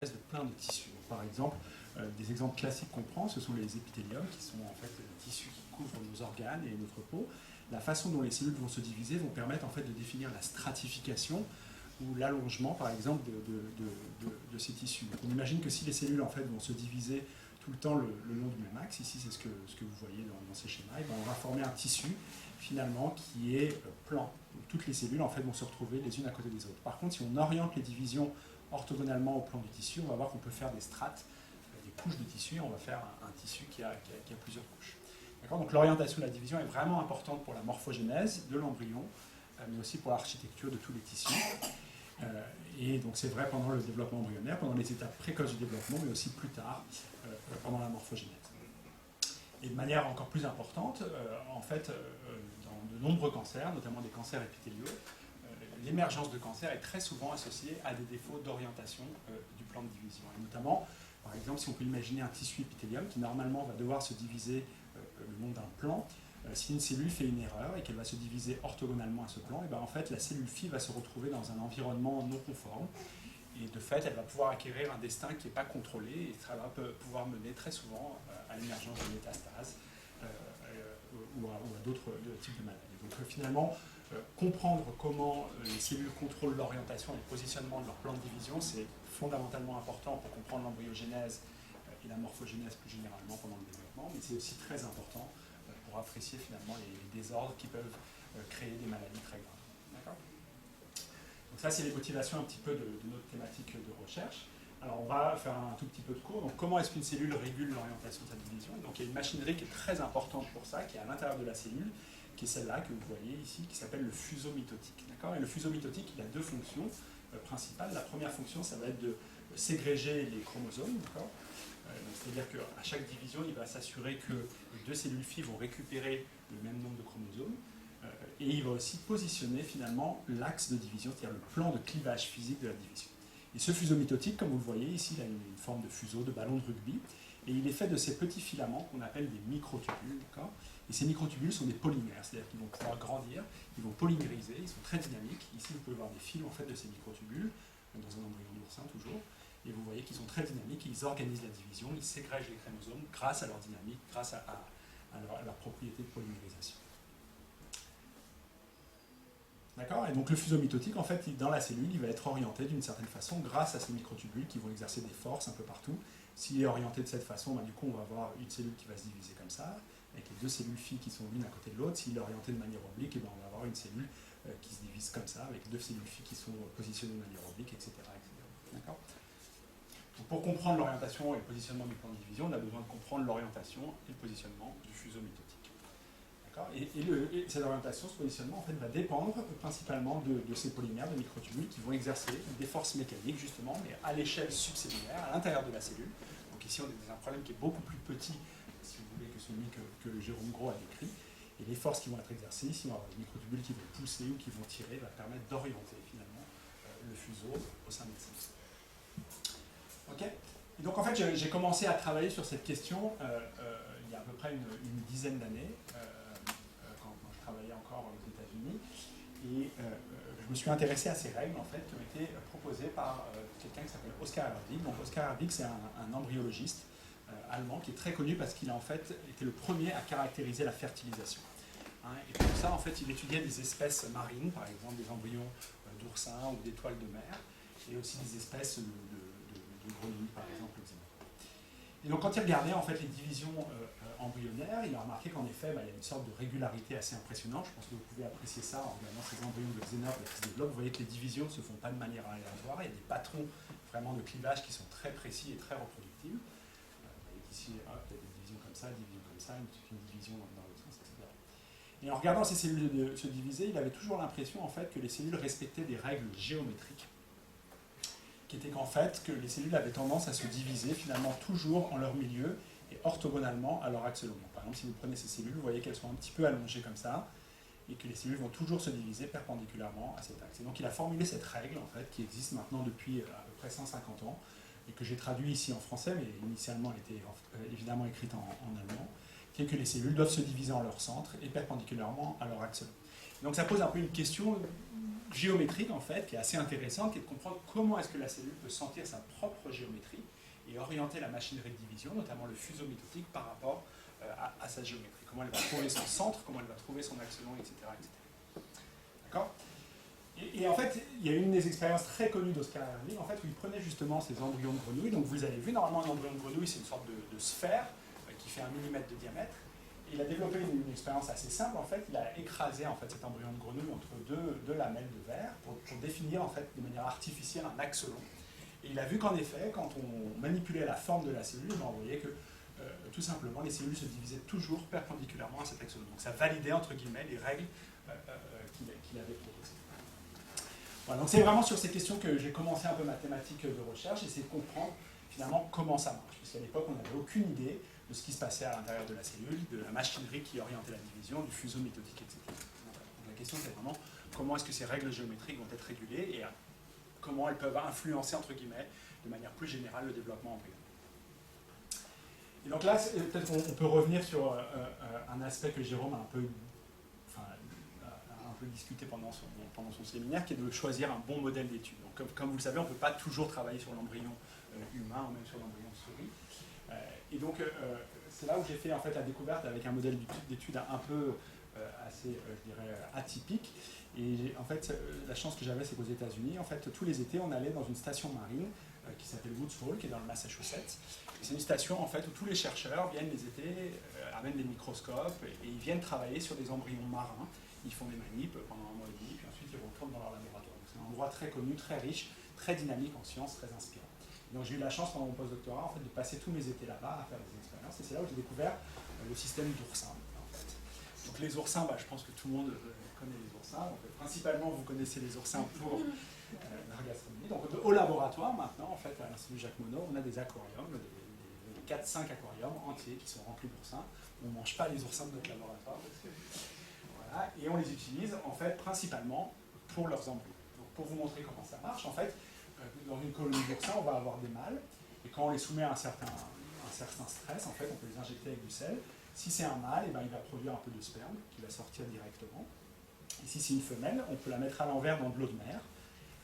de plein de tissus. Donc, par exemple, des exemples classiques qu'on prend, ce sont les épithéliums, qui sont en fait les tissus qui couvrent nos organes et notre peau. La façon dont les cellules vont se diviser vont permettre en fait de définir la stratification ou l'allongement, par exemple, de ces tissus. Donc, on imagine que si les cellules en fait vont se diviser tout le temps le long du même axe, ici c'est ce que vous voyez dans ces schémas, et bien on va former un tissu finalement qui est plan. Donc, toutes les cellules en fait vont se retrouver les unes à côté des autres. Par contre, si on oriente les divisions orthogonalement au plan du tissu, on va voir qu'on peut faire des strates, des couches de tissu, et on va faire un tissu qui a plusieurs couches. Donc l'orientation de la division est vraiment importante pour la morphogénèse de l'embryon, mais aussi pour l'architecture de tous les tissus. Et donc c'est vrai pendant le développement embryonnaire, pendant les étapes précoces du développement, mais aussi plus tard, pendant la morphogénèse. Et de manière encore plus importante, en fait, dans de nombreux cancers, notamment des cancers épithéliaux, l'émergence de cancer est très souvent associée à des défauts d'orientation du plan de division. Et notamment, par exemple, si on peut imaginer un tissu épithélium qui normalement va devoir se diviser le long d'un plan, si une cellule fait une erreur et qu'elle va se diviser orthogonalement à ce plan, et bien en fait la cellule phi va se retrouver dans un environnement non conforme. Et de fait, elle va pouvoir acquérir un destin qui n'est pas contrôlé et ça va pouvoir mener très souvent à l'émergence de métastases ou à d'autres types de maladies. Donc finalement, comprendre comment les cellules contrôlent l'orientation et le positionnement de leur plan de division, c'est fondamentalement important pour comprendre l'embryogénèse et la morphogénèse plus généralement pendant le développement, mais c'est aussi très important pour apprécier finalement les désordres qui peuvent créer des maladies très graves. D'accord ? Donc ça, c'est les motivations un petit peu de notre thématique de recherche. Alors on va faire un tout petit peu de cours. Donc comment est-ce qu'une cellule régule l'orientation de sa division ? Donc il y a une machinerie qui est très importante pour ça, qui est à l'intérieur de la cellule, qui est celle-là que vous voyez ici, qui s'appelle le fuseau mitotique. D'accord ? Et le fuseau mitotique, il a deux fonctions principales. La première fonction, ça va être de ségréger les chromosomes. C'est-à-dire qu'à chaque division, il va s'assurer que les deux cellules phi vont récupérer le même nombre de chromosomes. Et il va aussi positionner finalement l'axe de division, c'est-à-dire le plan de clivage physique de la division. Et ce fuseau mitotique, comme vous le voyez ici, il a une forme de fuseau, de ballon de rugby, et il est fait de ces petits filaments qu'on appelle des microtubules. Et ces microtubules sont des polymères, c'est-à-dire qu'ils vont pouvoir grandir, ils vont polymériser, ils sont très dynamiques. Ici, vous pouvez voir des fils en fait, de ces microtubules, dans un embryon d'oursin toujours, et vous voyez qu'ils sont très dynamiques, ils organisent la division, ils ségrègent les chromosomes grâce à leur dynamique, grâce à leur propriété de polymérisation. D'accord ? Et donc le fuseau mitotique, en fait, dans la cellule, il va être orienté d'une certaine façon grâce à ces microtubules qui vont exercer des forces un peu partout. S'il est orienté de cette façon, du coup, on va avoir une cellule qui va se diviser comme ça, avec les deux cellules phi qui sont l'une à côté de l'autre. S'il est orienté de manière oblique, on va avoir une cellule qui se divise comme ça, avec deux cellules phi qui sont positionnées de manière oblique, etc. D'accord ? Donc, pour comprendre l'orientation et le positionnement du plan de division, on a besoin de comprendre l'orientation et le positionnement du fuseau mitotique. Et cette orientation, ce positionnement, en fait, va dépendre principalement de ces polymères, de microtubules, qui vont exercer des forces mécaniques, justement, mais à l'échelle subcellulaire, à l'intérieur de la cellule. Donc ici, on est dans un problème qui est beaucoup plus petit, si vous voulez, que celui que Jérôme Gros a décrit. Et les forces qui vont être exercées, ici, on va avoir des microtubules qui vont pousser ou qui vont tirer, va permettre d'orienter, finalement, le fuseau au sein de la cellule. OK ? Et donc, en fait, j'ai commencé à travailler sur cette question il y a à peu près une dizaine d'années, quand je travaillais encore aux États-Unis, et je me suis intéressé à ces règles en fait, qui ont été proposées par quelqu'un qui s'appelle Oskar Herdvig. Donc Oskar Herdvig, c'est un embryologiste allemand qui est très connu parce qu'il a en fait été le premier à caractériser la fertilisation. Et pour ça, en fait, il étudiait des espèces marines, par exemple des embryons d'oursins ou d'étoiles de mer, et aussi des espèces de grenouilles, par exemple. Et donc quand il regardait en fait les divisions embryonnaires, il a remarqué qu'en effet, il y a une sorte de régularité assez impressionnante. Je pense que vous pouvez apprécier ça en regardant ces embryons de xénopes qui se développent. Vous voyez que les divisions ne se font pas de manière aléatoire. Il y a des patrons vraiment de clivage qui sont très précis et très reproductibles. Vous voyez qu'ici, il y a des divisions comme ça, une division dans l'autre sens, etc. Et en regardant ces cellules se diviser, il avait toujours l'impression en fait, que les cellules respectaient des règles géométriques, qui était qu'en fait, que les cellules avaient tendance à se diviser finalement toujours en leur milieu et orthogonalement à leur axe long. Par exemple, si vous prenez ces cellules, vous voyez qu'elles sont un petit peu allongées comme ça, et que les cellules vont toujours se diviser perpendiculairement à cet axe. Et donc il a formulé cette règle, en fait, qui existe maintenant depuis à peu près 150 ans, et que j'ai traduit ici en français, mais initialement elle était évidemment écrite en allemand, qui est que les cellules doivent se diviser en leur centre et perpendiculairement à leur axe long. Donc ça pose un peu une question géométrique en fait, qui est assez intéressante, qui est de comprendre comment est-ce que la cellule peut sentir sa propre géométrie et orienter la machinerie de division, notamment le fuseau mitotique, par rapport à sa géométrie. Comment elle va trouver son centre, comment elle va trouver son axe long, etc. etc. D'accord ? Et en fait, il y a une des expériences très connues d'Oscar Herling, en fait, où il prenait justement ces embryons de grenouilles. Donc vous avez vu, normalement, un embryon de grenouille, c'est une sorte de sphère qui fait 1 mm de diamètre. Et il a développé une expérience assez simple, en fait. Il a écrasé en fait, cet embryon de grenouille entre deux lamelles de verre pour définir en fait, de manière artificielle un axe long. Et il a vu qu'en effet, quand on manipulait la forme de la cellule, on voyait que tout simplement, les cellules se divisaient toujours perpendiculairement à cet axe long. Donc ça validait, entre guillemets, les règles qu'il avait proposées. Voilà, donc c'est vraiment sur ces questions que j'ai commencé un peu ma thématique de recherche, essayer de comprendre finalement comment ça marche. Puisqu'à l'époque, on n'avait aucune idée de ce qui se passait à l'intérieur de la cellule, de la machinerie qui orientait la division, du fuseau mitotique, etc. Donc la question c'est vraiment comment est-ce que ces règles géométriques vont être régulées et comment elles peuvent influencer, entre guillemets, de manière plus générale, le développement embryonnaire. Et donc là, peut-être qu'on peut revenir sur un aspect que Jérôme a un peu discuté pendant son séminaire, qui est de choisir un bon modèle d'étude. Donc, comme vous le savez, on ne peut pas toujours travailler sur l'embryon humain ou même sur l'embryon de souris. Et donc, c'est là où j'ai fait en fait, la découverte avec un modèle d'étude un peu assez, je dirais, atypique. Et en fait, la chance que j'avais, c'est qu'aux États-Unis, en fait, tous les étés, on allait dans une station marine qui s'appelle Woods Hole, qui est dans le Massachusetts. C'est une station en fait, où tous les chercheurs viennent les étés, amènent des microscopes et ils viennent travailler sur des embryons marins. Ils font des manips pendant 1 mois et demi, puis ensuite ils retournent dans leur laboratoire. C'est un endroit très connu, très riche, très dynamique en sciences, très inspirant. Donc j'ai eu la chance pendant mon postdoctorat en fait, de passer tous mes étés là-bas à faire des expériences. Et c'est là où j'ai découvert le système d'oursins. En fait. Donc les oursins, je pense que tout le monde connaît les oursins. Donc, principalement, vous connaissez les oursins pour la gastronomie. Donc au laboratoire, maintenant, en fait, à l'Institut Jacques Monod, on a des aquariums, des 4-5 aquariums entiers qui sont remplis d'oursins. On ne mange pas les oursins de notre laboratoire. Voilà, et on les utilise en fait principalement pour leurs embryons. Donc pour vous montrer comment ça marche, en fait, dans une colonie d'oursins, on va avoir des mâles, et quand on les soumet à un certain stress, en fait, on peut les injecter avec du sel. Si c'est un mâle, il va produire un peu de sperme qui va sortir directement. Et si c'est une femelle, on peut la mettre à l'envers dans de l'eau de mer,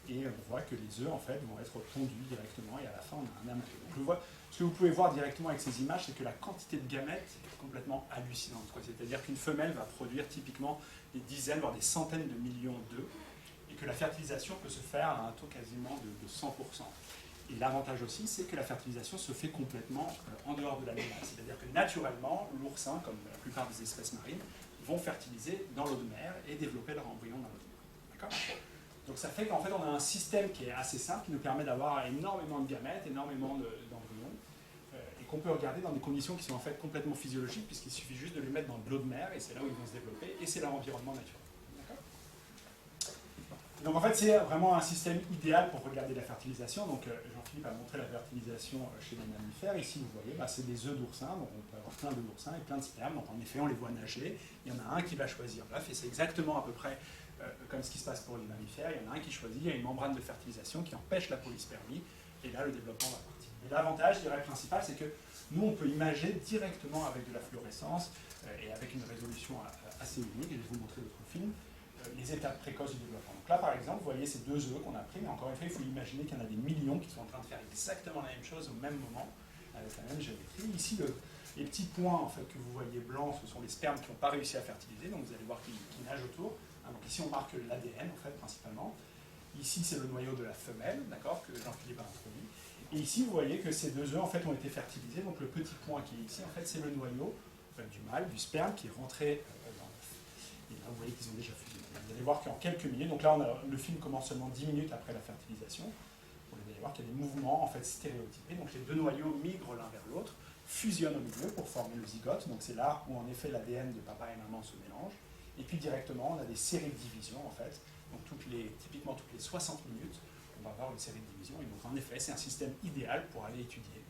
et on voit que les œufs en fait, vont être pondus directement, et à la fin, on a un amas. Donc ce que vous pouvez voir directement avec ces images, c'est que la quantité de gamètes est complètement hallucinante. C'est-à-dire qu'une femelle va produire typiquement des dizaines, voire des centaines de millions d'œufs, et que la fertilisation peut se faire à un taux quasiment de 100%. Et l'avantage aussi, c'est que la fertilisation se fait complètement en dehors de l'animal. C'est-à-dire que naturellement, l'oursin, comme la plupart des espèces marines, vont fertiliser dans l'eau de mer et développer leur embryon dans l'eau de mer. D'accord ? Donc ça fait qu'en fait, on a un système qui est assez simple, qui nous permet d'avoir énormément de gamètes, énormément d'embryons, et qu'on peut regarder dans des conditions qui sont en fait complètement physiologiques, puisqu'il suffit juste de les mettre dans de l'eau de mer, et c'est là où ils vont se développer, et c'est leur environnement naturel. Donc en fait, c'est vraiment un système idéal pour regarder la fertilisation. Donc Jean-Philippe a montré la fertilisation chez les mammifères. Ici, vous voyez, c'est des œufs d'oursins. Donc on peut avoir plein d'œufs d'oursins et plein de sperme. Donc en effet, on les voit nager. Il y en a un qui va choisir l'œuf, et c'est exactement à peu près comme ce qui se passe pour les mammifères. Il y en a un qui choisit, il y a une membrane de fertilisation qui empêche la polyspermie, et là, le développement va partir. Et l'avantage, je dirais, principal, c'est que nous, on peut imager directement avec de la fluorescence et avec une résolution assez unique. Et je vais vous montrer d'autres films. Les étapes précoces du développement. Donc là, par exemple, vous voyez ces 2 œufs qu'on a pris, mais encore une fois, il faut imaginer qu'il y en a des millions qui sont en train de faire exactement la même chose au même moment, avec la même géométrie. Ici, les petits points en fait, que vous voyez blancs, ce sont les spermes qui n'ont pas réussi à fertiliser, donc vous allez voir qu'ils nagent autour. Donc ici, on marque l'ADN, en fait, principalement. Ici, c'est le noyau de la femelle, d'accord, que Jean-Philippe a introduit. Et ici, vous voyez que ces 2 œufs, en fait, ont été fertilisés. Donc le petit point qui est ici, en fait, c'est le noyau du mâle, du sperme, qui est rentré dans l'œuf. Et là, vous voyez qu'ils ont déjà fusionné. Vous allez voir qu'en quelques minutes, donc là le film commence seulement 10 minutes après la fertilisation, vous allez voir qu'il y a des mouvements en fait stéréotypés, donc les 2 noyaux migrent l'un vers l'autre, fusionnent au milieu pour former le zygote, donc c'est là où en effet l'ADN de papa et maman se mélange, et puis directement on a des séries de division en fait, donc typiquement toutes les 60 minutes, on va avoir une série de divisions, et donc en effet c'est un système idéal pour aller étudier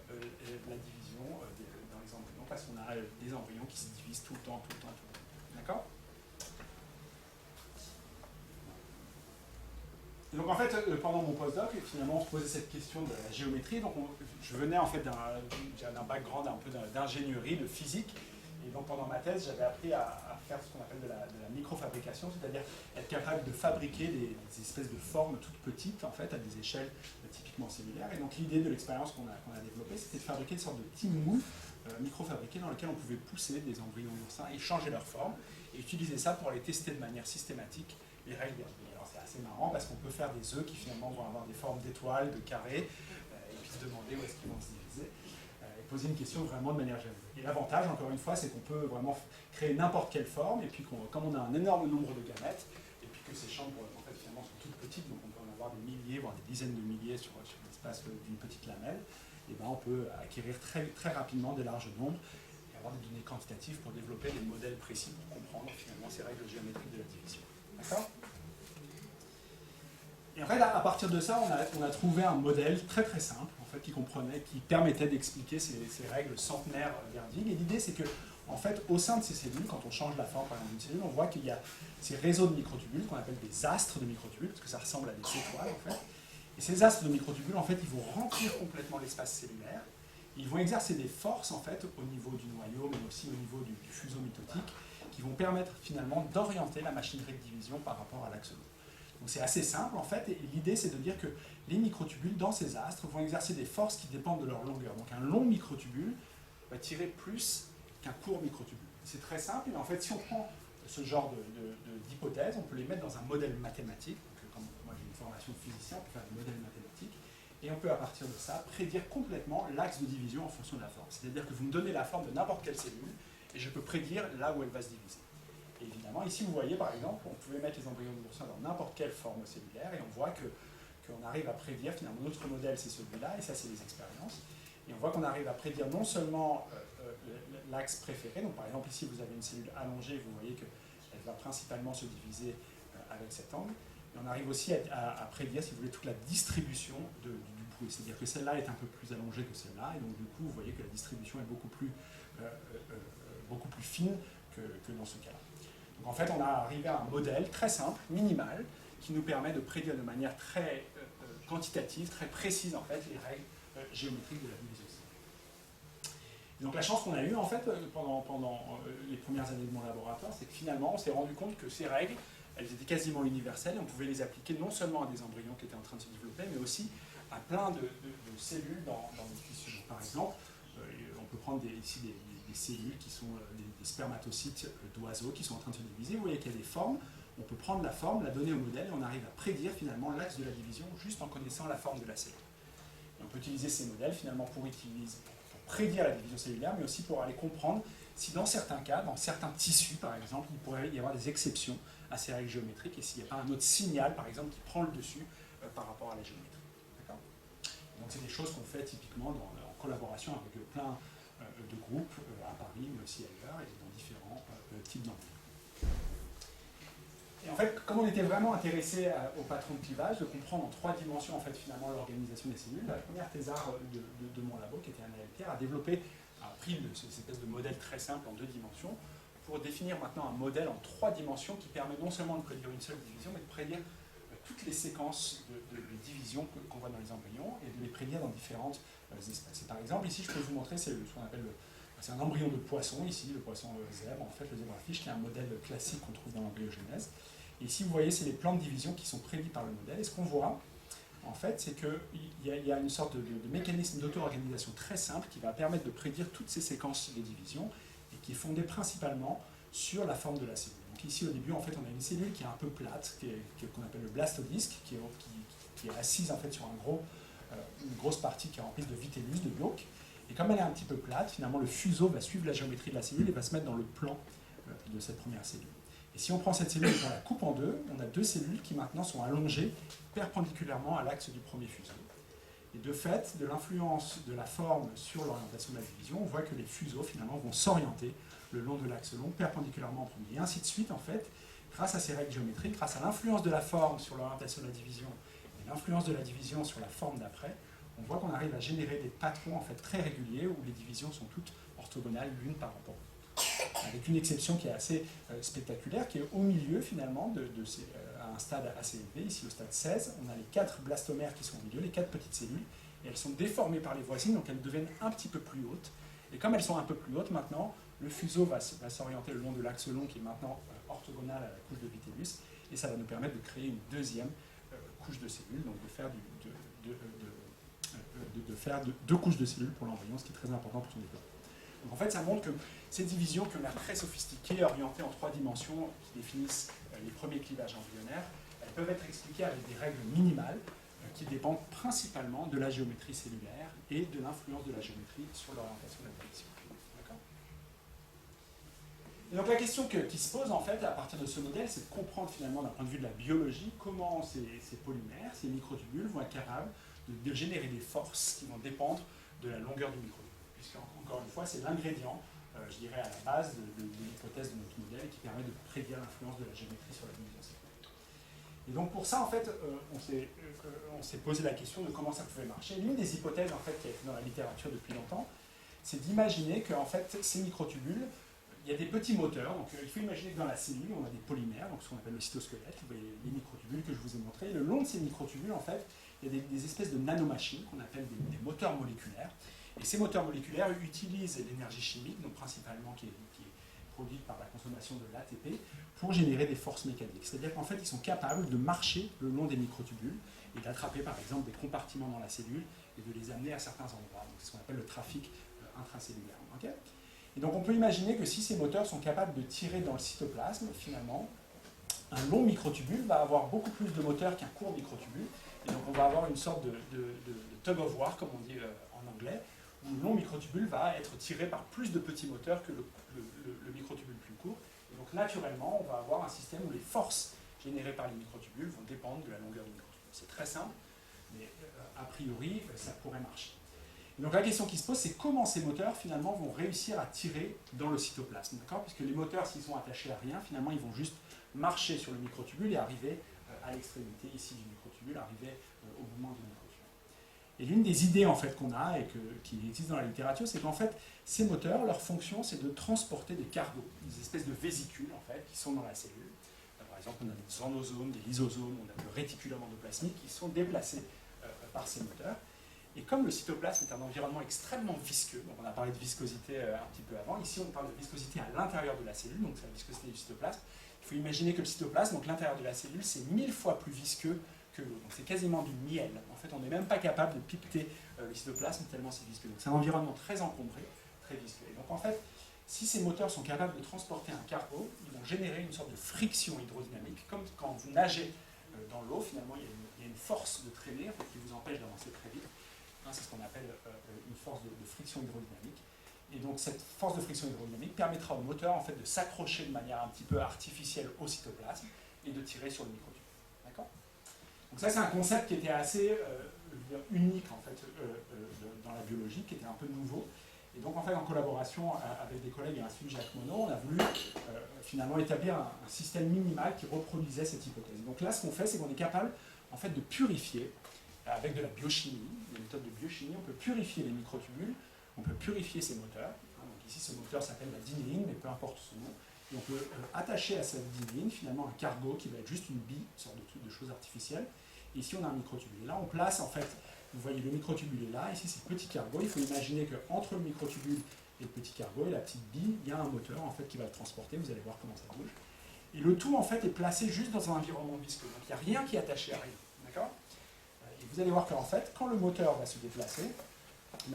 la division dans les embryons, parce qu'on a des embryons qui se divisent tout le temps, d'accord ? Donc en fait, pendant mon postdoc, finalement, on se posait cette question de la géométrie. Donc je venais en fait d'un background un peu d'ingénierie, de physique, Et donc pendant ma thèse, j'avais appris à faire ce qu'on appelle de la microfabrication, c'est-à-dire être capable de fabriquer des espèces de formes toutes petites, en fait, à des échelles typiquement cellulaires. Et donc l'idée de l'expérience qu'on a développée, c'était de fabriquer une sorte de petits moules microfabriqués dans lesquels on pouvait pousser des embryons oursins et changer leur forme, et utiliser ça pour aller tester de manière systématique les règles des embryons. Alors c'est assez marrant parce qu'on peut faire des œufs qui finalement vont avoir des formes d'étoiles, de carrés, et puis se demander où est-ce qu'ils vont se diviser. Poser une question vraiment de manière générale. Et l'avantage, encore une fois, c'est qu'on peut vraiment créer n'importe quelle forme, et puis comme on a un énorme nombre de gamètes, et puis que ces chambres, en fait, finalement, sont toutes petites, donc on peut en avoir des milliers, voire des dizaines de milliers sur l'espace d'une petite lamelle, et ben on peut acquérir très, très rapidement des larges nombres, et avoir des données quantitatives pour développer des modèles précis pour comprendre, finalement, ces règles géométriques de la division. D'accord ? Et en fait, à partir de ça, on a trouvé un modèle très très simple, en fait, qui permettait d'expliquer ces règles centenaires d'Erdvig. Et l'idée, c'est que, en fait, au sein de ces cellules, quand on change la forme par exemple d'une cellule, on voit qu'il y a ces réseaux de microtubules qu'on appelle des astres de microtubules, parce que ça ressemble à des étoiles, en fait. Et ces astres de microtubules, en fait, ils vont remplir complètement l'espace cellulaire. Ils vont exercer des forces, en fait, au niveau du noyau, mais aussi au niveau du fuseau mitotique, qui vont permettre finalement d'orienter la machinerie de division par rapport à l'axe long. Donc c'est assez simple en fait, et l'idée c'est de dire que les microtubules dans ces astres vont exercer des forces qui dépendent de leur longueur. Donc un long microtubule va tirer plus qu'un court microtubule. C'est très simple, mais en fait si on prend ce genre d'hypothèses, on peut les mettre dans un modèle mathématique. Donc, comme moi j'ai une formation de physicien, on peut faire des modèles mathématiques, et on peut à partir de ça prédire complètement l'axe de division en fonction de la forme. C'est-à-dire que vous me donnez la forme de n'importe quelle cellule, et je peux prédire là où elle va se diviser. Et évidemment, ici vous voyez par exemple, on pouvait mettre les embryons d'oursins dans n'importe quelle forme cellulaire et on voit qu'on arrive à prédire, finalement notre modèle c'est celui-là, et ça c'est les expériences, et on voit qu'on arrive à prédire non seulement l'axe préféré, donc par exemple ici vous avez une cellule allongée, vous voyez qu'elle va principalement se diviser avec cet angle, et on arrive aussi à prédire, si vous voulez, toute la distribution du bruit, c'est-à-dire que celle-là est un peu plus allongée que celle-là, et donc du coup vous voyez que la distribution est beaucoup plus fine que dans ce cas-là. Donc en fait, on a arrivé à un modèle très simple, minimal, qui nous permet de prédire de manière très quantitative, très précise en fait, les règles géométriques de la division. Et donc la chance qu'on a eue en fait pendant les premières années de mon laboratoire, c'est que finalement on s'est rendu compte que ces règles, elles étaient quasiment universelles, et on pouvait les appliquer non seulement à des embryons qui étaient en train de se développer, mais aussi à plein de cellules dans le tissu. Donc, par exemple, on peut prendre ici des cellules qui sont des spermatocytes d'oiseaux qui sont en train de se diviser. Vous voyez qu'il y a des formes, on peut prendre la forme, la donner au modèle, et on arrive à prédire finalement l'axe de la division juste en connaissant la forme de la cellule. Et on peut utiliser ces modèles finalement pour prédire la division cellulaire, mais aussi pour aller comprendre si dans certains cas, dans certains tissus par exemple, il pourrait y avoir des exceptions à ces règles géométriques, et s'il n'y a pas un autre signal par exemple qui prend le dessus par rapport à la géométrie. D'accord ? Donc c'est des choses qu'on fait typiquement en collaboration avec plein de groupes à Paris, mais aussi ailleurs, et dans différents types d'embryons. Et en fait, comme on était vraiment intéressé au patron de clivage, de comprendre en 3 dimensions en fait, finalement l'organisation des cellules, la première thésard de mon labo, qui était un ALTR, a pris cette espèce de modèle très simple en 2 dimensions pour définir maintenant un modèle en 3 dimensions qui permet non seulement de prédire une seule division, mais de prédire toutes les séquences de division qu'on voit dans les embryons et de les prédire dans différentes espèces. Et par exemple, ici, je peux vous montrer, c'est ce qu'on appelle c'est un embryon de poisson, ici, le poisson zèbre, en fait, le zebrafish, qui est un modèle classique qu'on trouve dans l'embryogenèse. Et ici, vous voyez, c'est les plans de division qui sont prédits par le modèle. Et ce qu'on voit, en fait, c'est qu'il y a une sorte de mécanisme d'auto-organisation très simple qui va permettre de prédire toutes ces séquences de division et qui est fondé principalement sur la forme de la cellule. Donc ici, au début, en fait, on a une cellule qui est un peu plate, qu'on appelle le blastodisque, qui est assise en fait sur une grosse partie qui est remplie de vitellus, de yolk. Et comme elle est un petit peu plate, finalement, le fuseau va suivre la géométrie de la cellule et va se mettre dans le plan de cette première cellule. Et si on prend cette cellule et qu'on la coupe en deux, on a 2 cellules qui maintenant sont allongées perpendiculairement à l'axe du premier fuseau. Et de fait, de l'influence de la forme sur l'orientation de la division, on voit que les fuseaux finalement vont s'orienter le long de l'axe long perpendiculairement en premier. Et ainsi de suite, en fait, grâce à ces règles géométriques, grâce à l'influence de la forme sur l'orientation de la division et l'influence de la division sur la forme d'après, on voit qu'on arrive à générer des patrons en fait très réguliers où les divisions sont toutes orthogonales l'une par rapport à l'autre. Avec une exception qui est assez spectaculaire, qui est au milieu finalement à un stade assez élevé, ici au stade 16, on a les 4 blastomères qui sont au milieu, les 4 petites cellules, et elles sont déformées par les voisines, donc elles deviennent un petit peu plus hautes. Et comme elles sont un peu plus hautes maintenant, le fuseau va s'orienter le long de l'axe long qui est maintenant orthogonal à la couche de vitellus, et ça va nous permettre de créer une deuxième couche de cellules, donc de faire deux couches de cellules pour l'embryon, ce qui est très important pour son développement. Donc en fait, ça montre que ces divisions qui ont l'air très sophistiquées, orientées en 3 dimensions, qui définissent les premiers clivages embryonnaires, elles peuvent être expliquées avec des règles minimales qui dépendent principalement de la géométrie cellulaire et de l'influence de la géométrie sur l'orientation de la connexion. Et donc la question qui se pose en fait à partir de ce modèle, c'est de comprendre finalement d'un point de vue de la biologie comment ces polymères, ces microtubules vont être capables de générer des forces qui vont dépendre de la longueur du microtubule. Puisque encore une fois, c'est l'ingrédient, je dirais, à la base de l'hypothèse de notre modèle qui permet de prédire l'influence de la géométrie sur la division cellulaire. Et donc pour ça, en fait, on s'est posé la question de comment ça pouvait marcher. L'une des hypothèses en fait, qui est dans la littérature depuis longtemps, c'est d'imaginer que en fait, ces microtubules, il y a des petits moteurs, donc il faut imaginer que dans la cellule, on a des polymères, donc ce qu'on appelle le cytosquelette, vous voyez les microtubules que je vous ai montrés. Et le long de ces microtubules, en fait, il y a des espèces de nanomachines qu'on appelle des moteurs moléculaires. Et ces moteurs moléculaires utilisent l'énergie chimique, donc principalement qui est produite par la consommation de l'ATP, pour générer des forces mécaniques. C'est-à-dire qu'en fait, ils sont capables de marcher le long des microtubules et d'attraper par exemple des compartiments dans la cellule et de les amener à certains endroits. C'est ce qu'on appelle le trafic intracellulaire. Okay, et donc on peut imaginer que si ces moteurs sont capables de tirer dans le cytoplasme, finalement, un long microtubule va avoir beaucoup plus de moteurs qu'un court microtubule. Et donc on va avoir une sorte de tug of war, comme on dit en anglais, où le long microtubule va être tiré par plus de petits moteurs que le microtubule plus court. Et donc naturellement, on va avoir un système où les forces générées par les microtubules vont dépendre de la longueur du microtubule. C'est très simple, mais a priori, ça pourrait marcher. Et donc la question qui se pose, c'est comment ces moteurs finalement vont réussir à tirer dans le cytoplasme, d'accord ? Puisque les moteurs, s'ils sont attachés à rien, finalement, ils vont juste marcher sur le microtubule et arriver à l'extrémité ici du microtubule, arriver au mouvement du microtubule. Et l'une des idées en fait qu'on a et qui existe dans la littérature, c'est qu'en fait, ces moteurs, leur fonction, c'est de transporter des cargos, des espèces de vésicules en fait, qui sont dans la cellule. Par exemple, on a des ornosomes, des lysosomes, on a le réticulum endoplasmique qui sont déplacés par ces moteurs. Et comme le cytoplasme est un environnement extrêmement visqueux, donc on a parlé de viscosité un petit peu avant, ici on parle de viscosité à l'intérieur de la cellule, donc c'est la viscosité du cytoplasme. Il faut imaginer que le cytoplasme, donc l'intérieur de la cellule, c'est 1000 fois plus visqueux que l'eau. Donc c'est quasiment du miel. En fait, on n'est même pas capable de pipeter le cytoplasme tellement c'est visqueux. Donc c'est un environnement très encombré, très visqueux. Et donc en fait, si ces moteurs sont capables de transporter un cargo, ils vont générer une sorte de friction hydrodynamique, comme quand vous nagez dans l'eau, finalement il y a une force de traînée en fait, qui vous empêche d'avancer très vite. C'est ce qu'on appelle une force de friction hydrodynamique. Et donc cette force de friction hydrodynamique permettra au moteur en fait, de s'accrocher de manière un petit peu artificielle au cytoplasme et de tirer sur le microtubule. D'accord ? Donc ça c'est un concept qui était assez unique en fait, dans la biologie, qui était un peu nouveau. Et donc en fait en collaboration avec des collègues à l'Institut Jacques Monod, on a voulu finalement établir un système minimal qui reproduisait cette hypothèse. Donc là ce qu'on fait, c'est qu'on est capable en fait, de purifier avec de la biochimie, des méthodes de biochimie, on peut purifier les microtubules, on peut purifier ces moteurs. Donc ici, ce moteur s'appelle la dynéine, mais peu importe son nom. Et on peut attacher à cette dynéine finalement un cargo qui va être juste une bille, une sorte de chose artificielle. Et ici, on a un microtubule. Et là, on place en fait, vous voyez, le microtubule est là. Ici, c'est le petit cargo. Il faut imaginer qu'entre le microtubule et le petit cargo et la petite bille, il y a un moteur en fait qui va le transporter. Vous allez voir comment ça bouge. Et le tout en fait est placé juste dans un environnement visqueux. Donc il n'y a rien qui est attaché à rien. D'accord ? Vous allez voir qu'en fait, quand le moteur va se déplacer,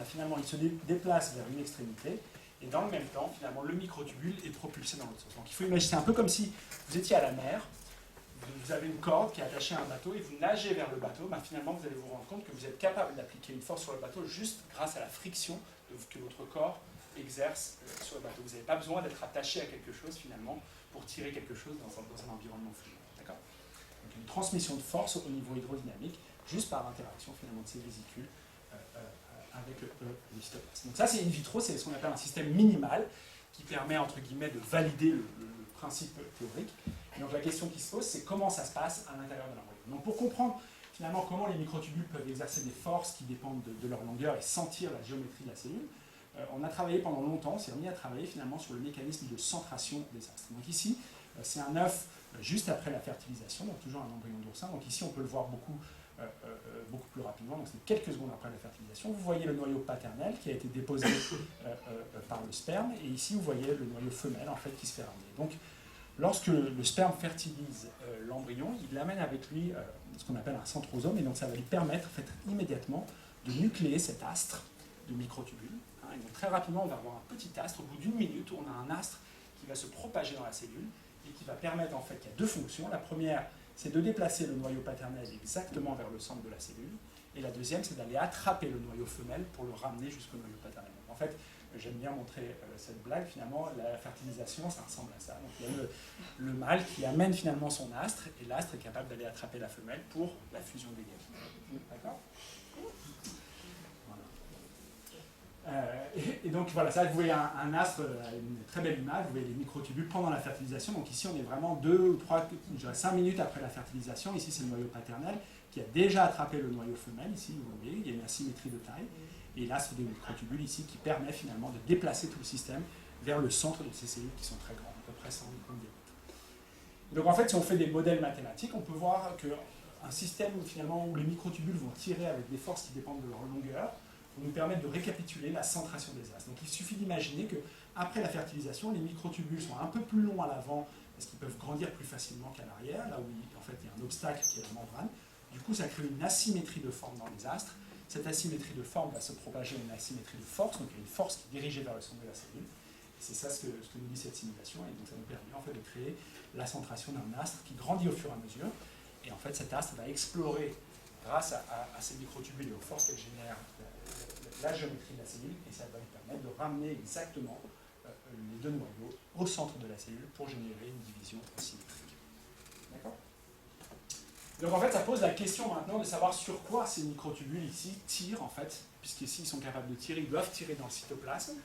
finalement, il se déplace vers une extrémité, et dans le même temps, finalement, le microtubule est propulsé dans l'autre sens. Donc il faut imaginer, c'est un peu comme si vous étiez à la mer, vous avez une corde qui est attachée à un bateau, et vous nagez vers le bateau, finalement, vous allez vous rendre compte que vous êtes capable d'appliquer une force sur le bateau juste grâce à la friction que votre corps exerce sur le bateau. Vous n'avez pas besoin d'être attaché à quelque chose, finalement, pour tirer quelque chose dans un environnement fluide. D'accord ? Donc une transmission de force au niveau hydrodynamique, juste par l'interaction finalement de ces vésicules avec le cytoplasme. Donc ça c'est in vitro, c'est ce qu'on appelle un système minimal qui permet entre guillemets de valider le principe théorique. Et donc la question qui se pose, c'est comment ça se passe à l'intérieur de l'embryon. Donc pour comprendre finalement comment les microtubules peuvent exercer des forces qui dépendent de leur longueur et sentir la géométrie de la cellule, on a travaillé pendant longtemps, on s'est remis à travailler finalement sur le mécanisme de centration des astres. Donc ici, c'est un œuf juste après la fertilisation, donc toujours un embryon d'oursin. Donc ici on peut le voir beaucoup beaucoup plus rapidement, donc c'est quelques secondes après la fertilisation. Vous voyez le noyau paternel qui a été déposé par le sperme, et ici vous voyez le noyau femelle en fait qui se fait ramener. Donc lorsque le sperme fertilise l'embryon, il amène avec lui ce qu'on appelle un centrosome, et donc ça va lui permettre en fait, immédiatement de nucléer cet astre de microtubules. Hein, et donc très rapidement, on va avoir un petit astre. Au bout d'une minute, on a un astre qui va se propager dans la cellule et qui va permettre, en fait, il y a deux fonctions. La première, c'est de déplacer le noyau paternel exactement vers le centre de la cellule. Et la deuxième, c'est d'aller attraper le noyau femelle pour le ramener jusqu'au noyau paternel. Donc, en fait, j'aime bien montrer cette blague. Finalement, la fertilisation, ça ressemble à ça. Donc, il y a le mâle qui amène finalement son astre, et l'astre est capable d'aller attraper la femelle pour la fusion des gamètes. D'accord ? Et donc voilà, ça vous voyez un astre, une très belle image, vous voyez les microtubules pendant la fertilisation. Donc ici on est vraiment 2 ou 3, je dirais 5 minutes après la fertilisation. Ici c'est le noyau paternel qui a déjà attrapé le noyau femelle. Ici vous voyez, il y a une asymétrie de taille. Et l'astre des microtubules ici qui permet finalement de déplacer tout le système vers le centre de ces cellules qui sont très grandes, à peu près 100 microns de diamètre. Donc en fait si on fait des modèles mathématiques, on peut voir qu'un système où, finalement, où les microtubules vont tirer avec des forces qui dépendent de leur longueur, pour nous permettre de récapituler la centration des astres. Donc il suffit d'imaginer qu'après la fertilisation, les microtubules sont un peu plus longs à l'avant, parce qu'ils peuvent grandir plus facilement qu'à l'arrière, là où en fait, il y a un obstacle qui est la membrane. Du coup, ça crée une asymétrie de forme dans les astres. Cette asymétrie de forme va se propager à une asymétrie de force, donc il y a une force qui est dirigée vers le centre de la cellule. C'est ça ce que nous dit cette simulation, et donc ça nous permet en fait, de créer la centration d'un astre qui grandit au fur et à mesure. Et en fait, cet astre va explorer, grâce à ces microtubules et aux forces qu'elles génèrent, la géométrie de la cellule, et ça va lui permettre de ramener exactement les deux noyaux au centre de la cellule pour générer une division symétrique. D'accord ? Donc en fait, ça pose la question maintenant de savoir sur quoi ces microtubules ici tirent, en fait, puisqu'ici ils sont capables de tirer, ils doivent tirer dans le cytoplasme.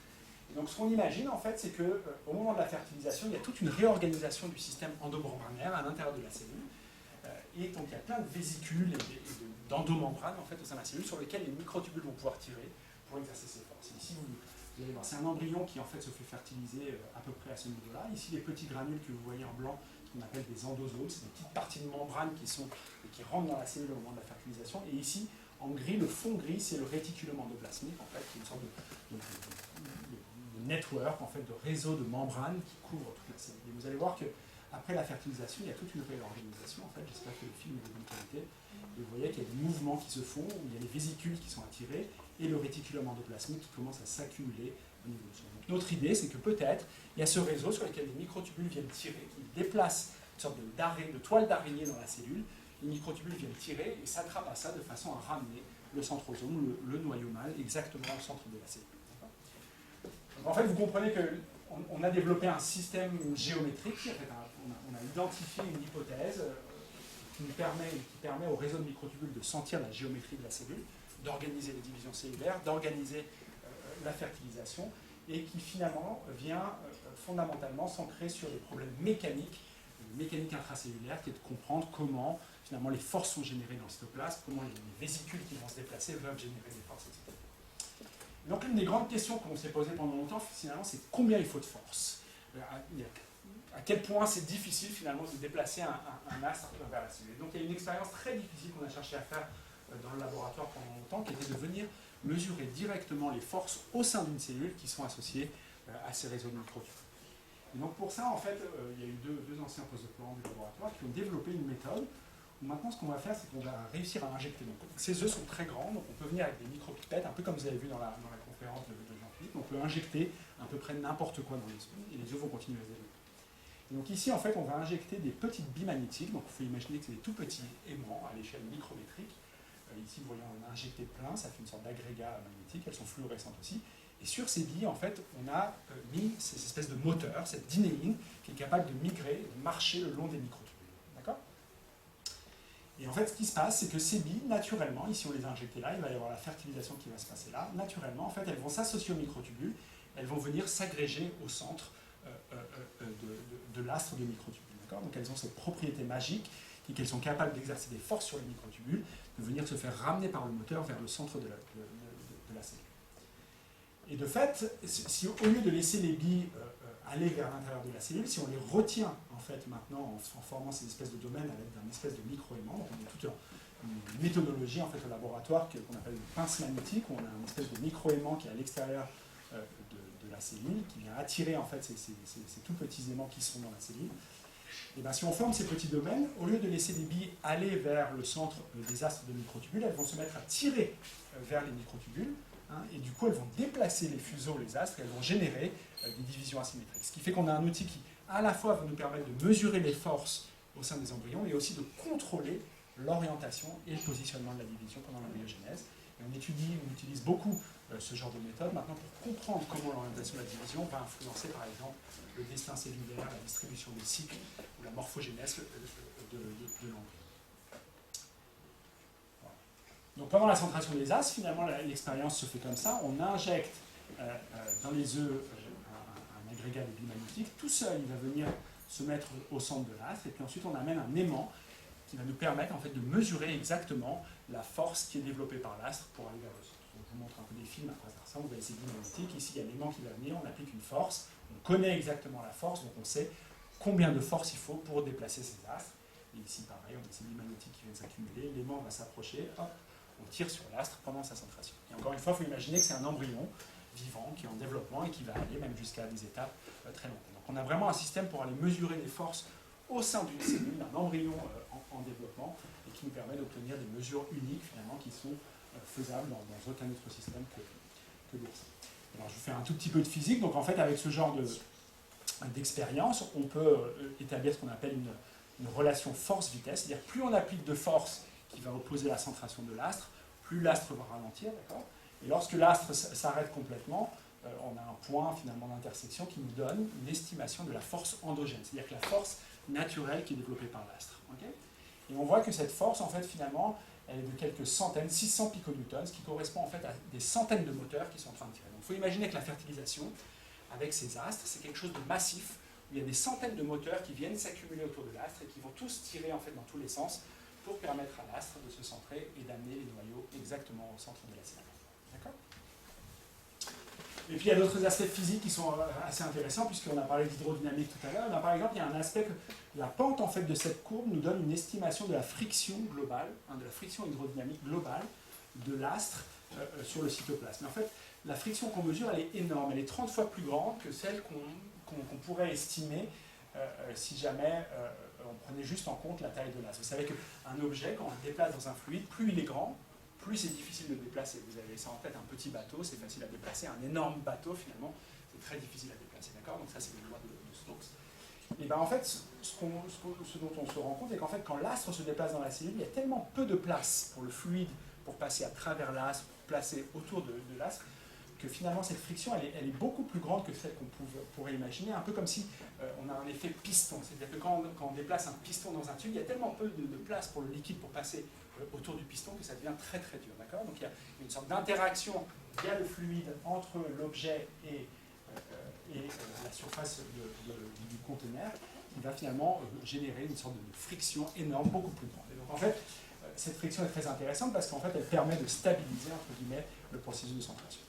Et donc ce qu'on imagine, en fait, c'est qu'au moment de la fertilisation, il y a toute une réorganisation du système endomembranaire à l'intérieur de la cellule. Et donc il y a plein de vésicules et d'endomembranes en fait, au sein de la cellule sur lesquelles les microtubules vont pouvoir tirer pour exercer ces forces. Et ici, vous allez voir, c'est un embryon qui en fait se fait fertiliser à peu près à ce niveau-là. Ici, les petits granules que vous voyez en blanc, ce qu'on appelle des endosomes, c'est des petites parties de membrane qui rentrent dans la cellule au moment de la fertilisation. Et ici, en gris, le fond gris, c'est le réticulum endoplasmique, en fait, qui est une sorte de network, en fait, de réseau de membranes qui couvre toute la cellule. Et vous allez voir que après la fertilisation, il y a toute une réorganisation. En fait, j'espère que le film est de bonne qualité. Et vous voyez qu'il y a des mouvements qui se font, où il y a les vésicules qui sont attirées, et le réticulum endoplasmique qui commence à s'accumuler au niveau du sol. Donc notre idée, c'est que peut-être, il y a ce réseau sur lequel les microtubules viennent tirer, qui déplacent une sorte de toile d'araignée dans la cellule. Les microtubules viennent tirer et s'attrapent à ça de façon à ramener le centrosome, le noyau mâle, exactement au centre de la cellule. Donc en fait, vous comprenez qu'on a développé un système géométrique, en fait, on a identifié une hypothèse qui permet au réseau de microtubules de sentir la géométrie de la cellule, d'organiser les divisions cellulaires, d'organiser la fertilisation, et qui finalement vient fondamentalement s'ancrer sur les problèmes mécanique intracellulaire, qui est de comprendre comment finalement les forces sont générées dans le cytoplasme, comment les vésicules qui vont se déplacer peuvent générer des forces, etc. Donc l'une des grandes questions qu'on s'est posées pendant longtemps, finalement, c'est combien il faut de force. À quel point c'est difficile finalement de déplacer un astre vers la cellule. Donc il y a une expérience très difficile qu'on a cherché à faire dans le laboratoire pendant longtemps, qui était de venir mesurer directement les forces au sein d'une cellule qui sont associées à ces réseaux de microtubules. Et donc pour ça, en fait, il y a eu deux anciens postdoctorants du laboratoire qui ont développé une méthode où maintenant ce qu'on va faire, c'est qu'on va réussir à injecter. Donc, ces œufs sont très grands, donc on peut venir avec des micropipettes, un peu comme vous avez vu dans la conférence de Jean-Philippe. On peut injecter à peu près n'importe quoi dans les œufs, et les œufs vont continuer à se développer. Et donc ici, en fait, on va injecter des petites billes magnétiques. Donc il faut imaginer que c'est des tout petits aimants à l'échelle micrométrique. Ici, vous voyez, on a injecté plein, ça fait une sorte d'agrégat magnétique, elles sont fluorescentes aussi. Et sur ces billes, en fait, on a mis ces espèces de moteurs, cette dynéine, qui est capable de migrer, de marcher le long des microtubules. D'accord ? Et en fait, ce qui se passe, c'est que ces billes, naturellement, ici on les a injectées là, il va y avoir la fertilisation qui va se passer là, naturellement, en fait, elles vont s'associer aux microtubules, elles vont venir s'agréger au centre de l'astre des microtubules. D'accord ? Donc elles ont cette propriété magique, qui est qu'elles sont capables d'exercer des forces sur les microtubules, de venir se faire ramener par le moteur vers le centre de la cellule. Et de fait, si au lieu de laisser les billes aller vers l'intérieur de la cellule, si on les retient en fait maintenant en formant ces espèces de domaines avec un espèce de micro-aimant, donc on est tout une méthodologie en fait, au laboratoire qu'on appelle une pince magnétique, où on a une espèce de micro-aimant qui est à l'extérieur de la cellule, qui vient attirer en fait, ces tout petits aimants qui sont dans la cellule. Et bien, si on forme ces petits domaines, au lieu de laisser des billes aller vers le centre des astres de microtubules, elles vont se mettre à tirer vers les microtubules, hein, et du coup elles vont déplacer les fuseaux, les astres, et elles vont générer des divisions asymétriques. Ce qui fait qu'on a un outil qui, à la fois, va nous permettre de mesurer les forces au sein des embryons, et aussi de contrôler l'orientation et le positionnement de la division pendant l'embryogenèse. Et on utilise beaucoup ce genre de méthode maintenant pour comprendre comment l'orientation de la division va influencer, par exemple, le destin cellulaire, la distribution des cycles ou la morphogénèse de l'embryon. Voilà. Donc pendant la centration des astres, finalement, l'expérience se fait comme ça. On injecte dans les œufs un agrégat de billes magnétiques. Tout seul, il va venir se mettre au centre de l'astre. Et puis ensuite, on amène un aimant qui va nous permettre en fait, de mesurer exactement la force qui est développée par l'astre pour aller vers le centre. Donc, je vous montre un peu des films, après ça ressemble, vous voyez ces billes magnétiques. Ici, il y a l'aimant qui va venir, on applique une force, on connaît exactement la force, donc on sait combien de force il faut pour déplacer ces astres. Et ici, pareil, on a ces billes magnétiques qui viennent s'accumuler, l'aimant va s'approcher, hop, on tire sur l'astre pendant sa centration. Et encore une fois, il faut imaginer que c'est un embryon vivant qui est en développement et qui va aller même jusqu'à des étapes très longues. Donc on a vraiment un système pour aller mesurer les forces au sein d'une cellule, d'un embryon en développement, et qui nous permet d'obtenir des mesures uniques finalement qui sont faisables dans aucun autre système que l'ours. Alors je vous fais un tout petit peu de physique, donc en fait avec ce genre d'expérience, on peut établir ce qu'on appelle une relation force-vitesse, c'est-à-dire plus on applique de force qui va opposer la centration de l'astre, plus l'astre va ralentir, d'accord ? Et lorsque l'astre s'arrête complètement, on a un point finalement d'intersection qui nous donne une estimation de la force endogène, c'est-à-dire que la force naturelle qui est développée par l'astre. Okay, et on voit que cette force, en fait, finalement, elle est de quelques centaines, 600 piconewtons, ce qui correspond en fait à des centaines de moteurs qui sont en train de tirer. Donc il faut imaginer que la fertilisation, avec ces astres, c'est quelque chose de massif, où il y a des centaines de moteurs qui viennent s'accumuler autour de l'astre et qui vont tous tirer en fait dans tous les sens pour permettre à l'astre de se centrer et d'amener les noyaux exactement au centre de la cellule. D'accord ? Et puis il y a d'autres aspects physiques qui sont assez intéressants, puisqu'on a parlé d'hydrodynamique tout à l'heure. Par exemple, il y a un aspect que la pente en fait, de cette courbe nous donne une estimation de la friction globale, de la friction hydrodynamique globale de l'astre sur le cytoplasme. En fait, la friction qu'on mesure, elle est énorme. Elle est 30 fois plus grande que celle qu'on pourrait estimer si jamais on prenait juste en compte la taille de l'astre. Vous savez qu'un objet, quand on le déplace dans un fluide, plus il est grand, plus c'est difficile de déplacer. Vous avez ça en tête, un petit bateau, c'est facile à déplacer. Un énorme bateau, finalement, c'est très difficile à déplacer. D'accord ? Donc ça, c'est les lois de Stokes. Et bien en fait, ce dont on se rend compte, c'est qu'en fait, quand l'astre se déplace dans la cellule, il y a tellement peu de place pour le fluide, pour passer à travers l'astre, pour placer autour de l'astre, que finalement, cette friction, elle est beaucoup plus grande que celle qu'on pourrait imaginer, un peu comme si on a un effet piston. C'est-à-dire que quand on déplace un piston dans un tube, il y a tellement peu de place pour le liquide pour passer autour du piston que ça devient très très dur. D'accord ? Donc il y a une sorte d'interaction via le fluide entre l'objet et la surface du conteneur qui va finalement générer une sorte de friction énorme, beaucoup plus grande. Et donc en fait, cette friction est très intéressante parce qu'en fait, elle permet de stabiliser, entre guillemets, le processus de centration.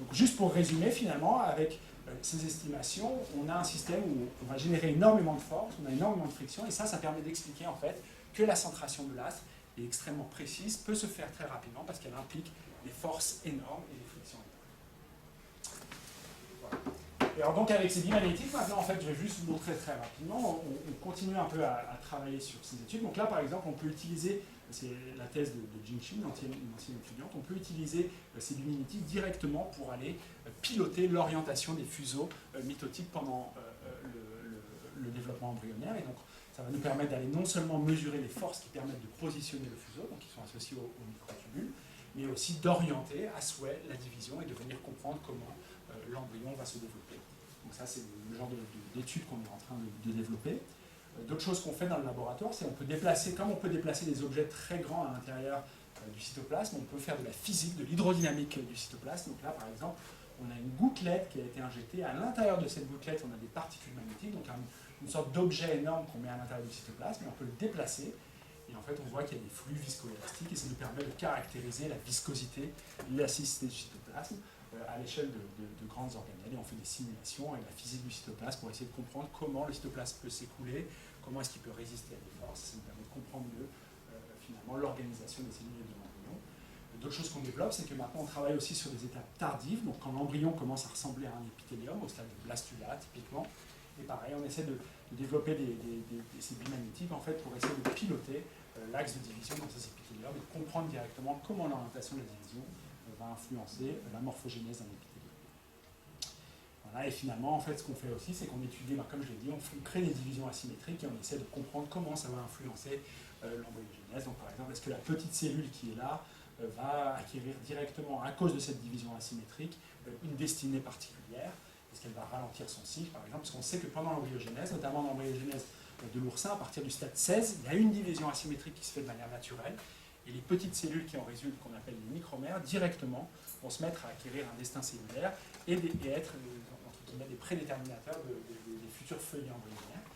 Donc juste pour résumer, finalement, avec ces estimations, on a un système où on va générer énormément de force, on a énormément de friction, et ça permet d'expliquer en fait que la centration de l'astre est extrêmement précise, peut se faire très rapidement parce qu'elle implique des forces énormes et des frictions énormes. Voilà. Et alors donc avec ces billes magnétiques, maintenant en fait je vais juste vous montrer très rapidement, on continue un peu à travailler sur ces études. Donc là par exemple on peut utiliser, c'est la thèse de Jing-Shin, une ancienne étudiante, on peut utiliser ces billes magnétiques directement pour aller piloter l'orientation des fuseaux mitotiques pendant le développement embryonnaire. Et donc ça va nous permettre d'aller non seulement mesurer les forces qui permettent de positionner le fuseau, donc qui sont associées aux microtubules, mais aussi d'orienter à souhait la division et de venir comprendre comment l'embryon va se développer. Donc ça, c'est le genre d'études qu'on est en train de développer. D'autres choses qu'on fait dans le laboratoire, c'est qu'on peut déplacer, comme on peut déplacer des objets très grands à l'intérieur du cytoplasme, on peut faire de la physique, de l'hydrodynamique du cytoplasme. Donc là, par exemple, on a une gouttelette qui a été injectée. À l'intérieur de cette gouttelette, on a des particules magnétiques, donc une sorte d'objet énorme qu'on met à l'intérieur du cytoplasme, et on peut le déplacer. Et en fait, on voit qu'il y a des flux viscoélastiques, et ça nous permet de caractériser la viscosité, l'élasticité du cytoplasme à l'échelle de grandes organelles. Et on fait des simulations avec la physique du cytoplasme pour essayer de comprendre comment le cytoplasme peut s'écouler, comment est-ce qu'il peut résister à des forces. Ça nous permet de comprendre mieux finalement l'organisation des cellules et de l'embryon. D'autres choses qu'on développe, c'est que maintenant on travaille aussi sur des étapes tardives, donc quand l'embryon commence à ressembler à un épithélium, au stade de blastula typiquement, et pareil, on essaie de développer ces billes magnétiques en fait, pour essayer de piloter l'axe de division dans ces épithéliums et de comprendre directement comment l'orientation de la division va influencer la morphogénèse d'un épithélium. Voilà, et finalement, en fait, ce qu'on fait aussi, c'est qu'on étudie, comme je l'ai dit, on crée des divisions asymétriques et on essaie de comprendre comment ça va influencer l'embryogenèse. Donc par exemple, est-ce que la petite cellule qui est là va acquérir directement, à cause de cette division asymétrique, une destinée particulière? Est-ce qu'elle va ralentir son cycle, par exemple? Parce qu'on sait que pendant l'embryogenèse, notamment l'embryogenèse de l'oursin, à partir du stade 16, il y a une division asymétrique qui se fait de manière naturelle, et les petites cellules qui en résultent, qu'on appelle les micromères, directement vont se mettre à acquérir un destin cellulaire et être entre guillemets, des prédéterminateurs des futures feuilles embryonnaires.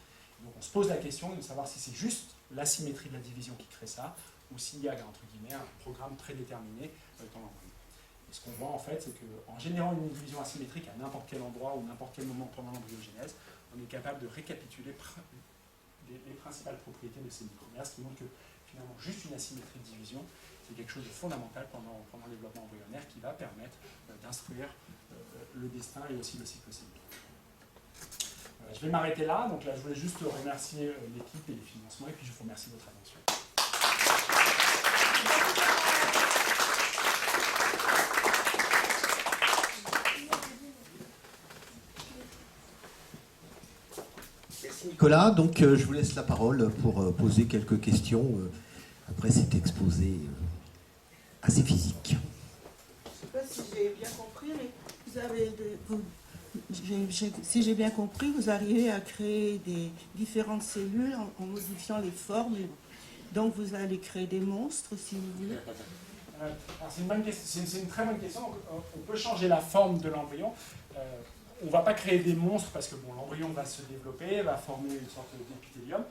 Donc on se pose la question de savoir si c'est juste l'asymétrie de la division qui crée ça, ou s'il y a entre guillemets, un programme prédéterminé dans l'embryon. Et ce qu'on voit en fait, c'est qu'en générant une division asymétrique à n'importe quel endroit ou n'importe quel moment pendant l'embryogenèse, on est capable de récapituler les principales propriétés de ces micromères, ce qui montre que finalement juste une asymétrie de division, c'est quelque chose de fondamental pendant le développement embryonnaire qui va permettre d'instruire le destin et aussi le cycle cellulaire. Voilà, je vais m'arrêter là, donc là je voulais juste remercier l'équipe et les financements, et puis je vous remercie de votre attention. Nicolas, donc je vous laisse la parole pour poser quelques questions après cet exposé assez physique. Je ne sais pas si j'ai bien compris, mais si j'ai bien compris, vous arrivez à créer des différentes cellules en modifiant les formes. Donc vous allez créer des monstres, si vous voulez. C'est une très bonne question. On peut changer la forme de l'embryon. On ne va pas créer des monstres parce que l'embryon va se développer, va former une sorte d'épithélium.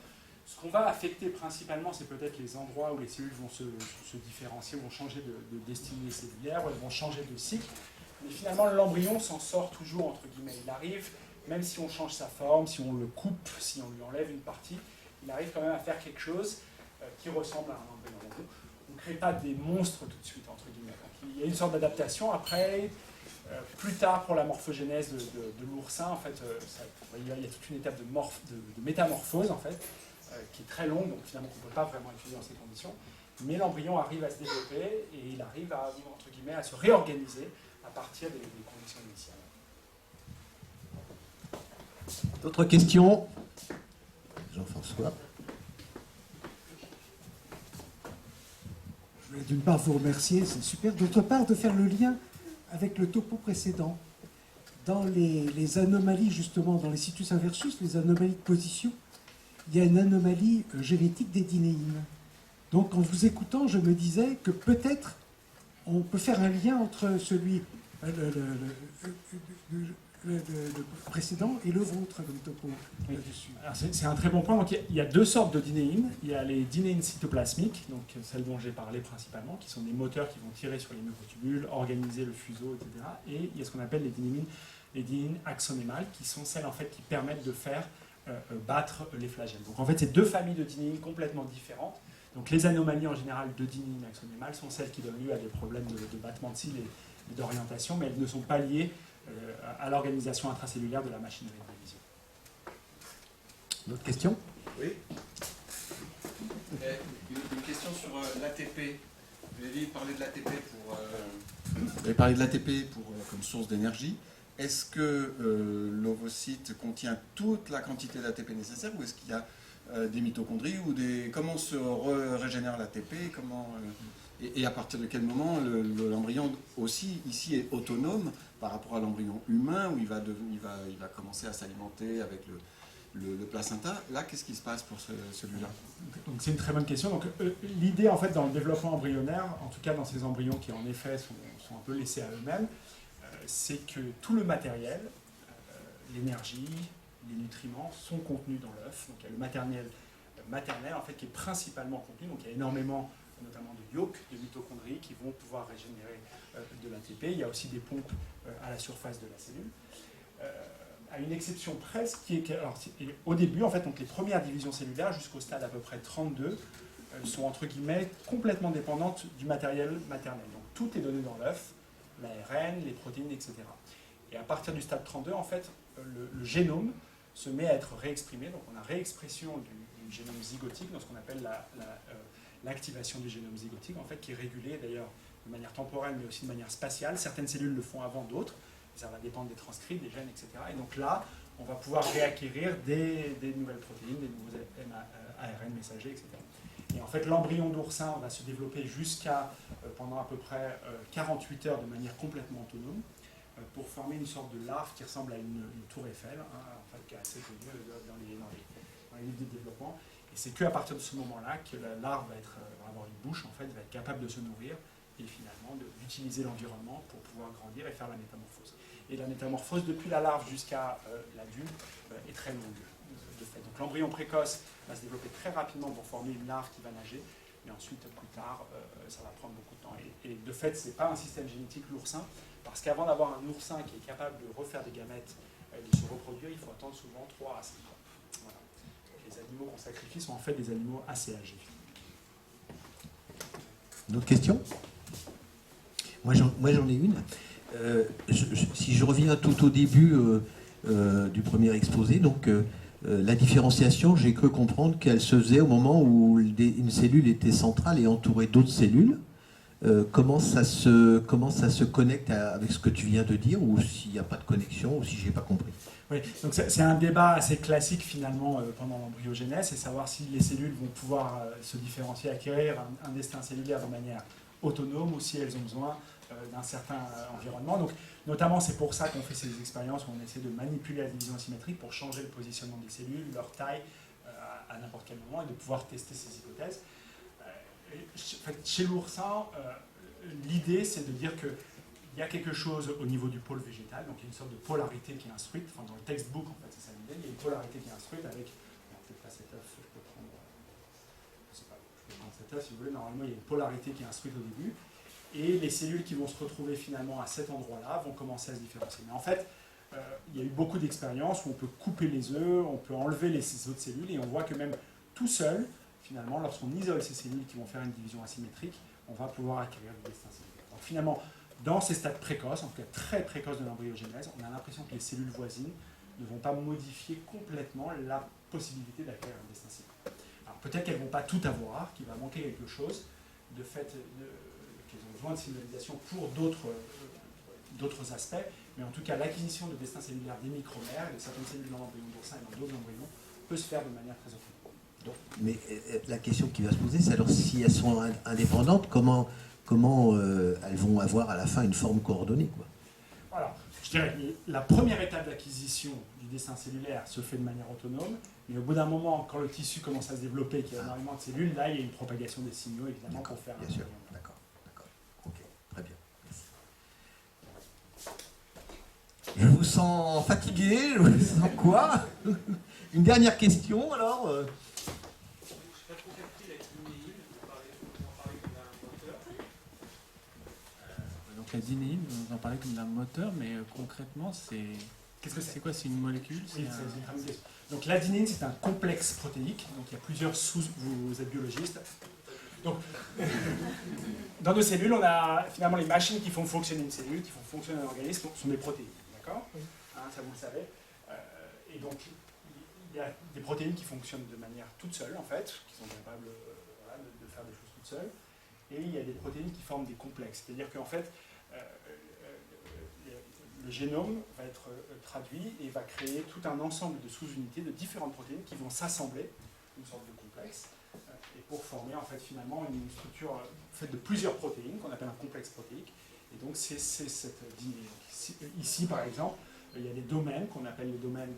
Ce qu'on va affecter principalement, c'est peut-être les endroits où les cellules vont se différencier, vont changer de destinée cellulaire, ou elles vont changer de cycle. Mais finalement, l'embryon s'en sort toujours, entre guillemets. Il arrive, même si on change sa forme, si on le coupe, si on lui enlève une partie, il arrive quand même à faire quelque chose qui ressemble à un embryon. Donc, on ne crée pas des monstres tout de suite, entre guillemets. Donc, il y a une sorte d'adaptation. Après, plus tard, pour la morphogénèse de l'oursin, en fait, il y a toute une étape de métamorphose, en fait, qui est très longue, donc finalement qu'on ne peut pas vraiment étudier dans ces conditions. Mais l'embryon arrive à se développer et il arrive à, entre guillemets, à se réorganiser à partir des conditions initiales. D'autres questions? Jean-François. Je voulais d'une part vous remercier, c'est super. D'autre part, de faire le lien avec le topo précédent. Dans les anomalies, justement, dans les situs inversus, les anomalies de position, il y a une anomalie génétique des dinéines. Donc, en vous écoutant, je me disais que peut-être on peut faire un lien entre celui, le précédent et le vôtre, comme topo là-dessus. C'est un très bon point. Donc, il y a deux sortes de dinéines. Il y a les dinéines cytoplasmiques, donc celles dont j'ai parlé principalement, qui sont des moteurs qui vont tirer sur les microtubules, organiser le fuseau, etc. Et il y a ce qu'on appelle les dinéines axonémales, qui sont celles en fait, qui permettent de faire battre les flagelles. Donc en fait, c'est deux familles de dinéines complètement différentes. Donc les anomalies en général de dinéines axonémales sont celles qui donnent lieu à des problèmes de battement de cils et d'orientation, mais elles ne sont pas liées à l'organisation intracellulaire de la machinerie de division. D'autres questions? Oui. Une question sur l'ATP. Vous avez parlé de l'ATP comme source d'énergie. Est-ce que l'ovocyte contient toute la quantité d'ATP nécessaire ou est-ce qu'il y a des mitochondries ou comment se régénère l'ATP et à partir de quel moment l'embryon aussi ici est autonome par rapport à l'embryon humain où il va commencer à s'alimenter avec le placenta. Là, qu'est-ce qui se passe pour celui-là? Donc c'est une très bonne question. Donc l'idée en fait dans le développement embryonnaire, en tout cas dans ces embryons qui en effet sont un peu laissés à eux-mêmes, c'est que tout le matériel, l'énergie, les nutriments sont contenus dans l'œuf. Donc il y a le maternel en fait qui est principalement contenu. Donc il y a énormément notamment de yolks, de mitochondries qui vont pouvoir régénérer de l'ATP. Il y a aussi des pompes à la surface de la cellule. À une exception presque, au début, en fait, donc les premières divisions cellulaires, jusqu'au stade à peu près 32, sont entre guillemets complètement dépendantes du matériel maternel. Donc tout est donné dans l'œuf, l'ARN, les protéines, etc. Et à partir du stade 32, en fait, le génome se met à être réexprimé. Donc on a réexpression du génome zygotique, dans ce qu'on appelle l'activation du génome zygotique, en fait, qui est régulée d'ailleurs de manière temporelle, mais aussi de manière spatiale. Certaines cellules le font avant d'autres. Ça va dépendre des transcrits, des gènes, etc. Et donc là, on va pouvoir réacquérir des nouvelles protéines, des nouveaux ARN messagers, etc. Et en fait, l'embryon d'oursin va se développer jusqu'à, pendant à peu près 48 heures de manière complètement autonome, pour former une sorte de larve qui ressemble à une tour Eiffel, hein, en fait, qui est assez connue dans les livres de développement. Et c'est qu'à partir de ce moment-là que la larve va avoir une bouche, en fait, va être capable de se nourrir et finalement d'utiliser l'environnement pour pouvoir grandir et faire la métamorphose. Et la métamorphose, depuis la larve jusqu'à l'adulte, est très longue de fait. Donc l'embryon précoce va se développer très rapidement pour former une larve qui va nager, mais ensuite, plus tard, ça va prendre beaucoup de temps. Et de fait, ce n'est pas un système génétique, l'oursin, parce qu'avant d'avoir un oursin qui est capable de refaire des gamètes et de se reproduire, il faut attendre souvent 3 à 5 ans. Voilà. Les animaux qu'on sacrifie sont en fait des animaux assez âgés. D'autres questions? Moi, j'en ai une. Si je reviens tout au début du premier exposé, donc la différenciation, j'ai cru comprendre qu'elle se faisait au moment où une cellule était centrale et entourée d'autres cellules. Comment ça se connecte avec ce que tu viens de dire, ou s'il n'y a pas de connexion, ou si je n'ai pas compris? Oui, donc c'est un débat assez classique finalement pendant l'embryogenèse, c'est savoir si les cellules vont pouvoir se différencier, acquérir un destin cellulaire de manière autonome ou si elles ont besoin d'un certain environnement. Donc, notamment, c'est pour ça qu'on fait ces expériences où on essaie de manipuler la division asymétrique pour changer le positionnement des cellules, leur taille à n'importe quel moment et de pouvoir tester ces hypothèses. Chez l'oursin, l'idée c'est de dire qu'il y a quelque chose au niveau du pôle végétal, donc il y a une sorte de polarité qui est instruite, enfin dans le textbook en fait c'est ça l'idée, il y a une polarité qui est instruite avec, peut-être pas cet œuf, je peux prendre cet œuf si vous voulez, normalement il y a une polarité qui est instruite au début, et les cellules qui vont se retrouver finalement à cet endroit-là vont commencer à se différencier. Mais en fait, il y a eu beaucoup d'expériences où on peut couper les œufs, on peut enlever ces autres cellules, et on voit que même tout seul, finalement, lorsqu'on isole ces cellules qui vont faire une division asymétrique, on va pouvoir acquérir du destin cellulaire. Donc finalement, dans ces stades précoces, en tout cas très précoces de l'embryogenèse, on a l'impression que les cellules voisines ne vont pas modifier complètement la possibilité d'acquérir un destin cellulaire. Alors peut-être qu'elles ne vont pas tout avoir, qu'il va manquer quelque chose, de fait qu'elles ont besoin de signalisation pour d'autres aspects, mais en tout cas l'acquisition de destin cellulaire des micromères, de certaines cellules dans l'embryon d'oursin et dans d'autres embryons, peut se faire de manière très autonome. Mais la question qui va se poser, c'est alors si elles sont indépendantes, comment elles vont avoir à la fin une forme coordonnée, quoi. Voilà. Je dirais que la première étape d'acquisition du destin cellulaire se fait de manière autonome, mais au bout d'un moment, quand le tissu commence à se développer, qu'il y a énormément de cellules, là, il y a une propagation des signaux, évidemment, pour faire bien sûr. D'accord. Ok, très bien. Merci. Je vous sens fatigué, je vous sens quoi? Une dernière question, alors Donc la dinéine, vous en parlez comme d'un moteur, mais concrètement, Qu'est-ce que c'est? c'est quoi? C'est une molécule? Oui, c'est une très bonne question. Donc l'adenine, c'est un complexe protéique. Donc il y a plusieurs vous êtes biologiste. Donc, dans nos cellules, on a finalement les machines qui font fonctionner une cellule, qui font fonctionner un organisme, sont des protéines. D'accord? Ça vous le savez. Et donc, il y a des protéines qui fonctionnent de manière toute seule, en fait, qui sont capables de faire des choses toutes seules. Et il y a des protéines qui forment des complexes. C'est-à-dire qu'en fait, le génome va être traduit et va créer tout un ensemble de sous-unités de différentes protéines qui vont s'assembler, une sorte de complexe, et pour former en fait finalement une structure faite de plusieurs protéines qu'on appelle un complexe protéique. Et donc c'est cette dynamique. Ici par exemple, il y a des domaines qu'on appelle les domaines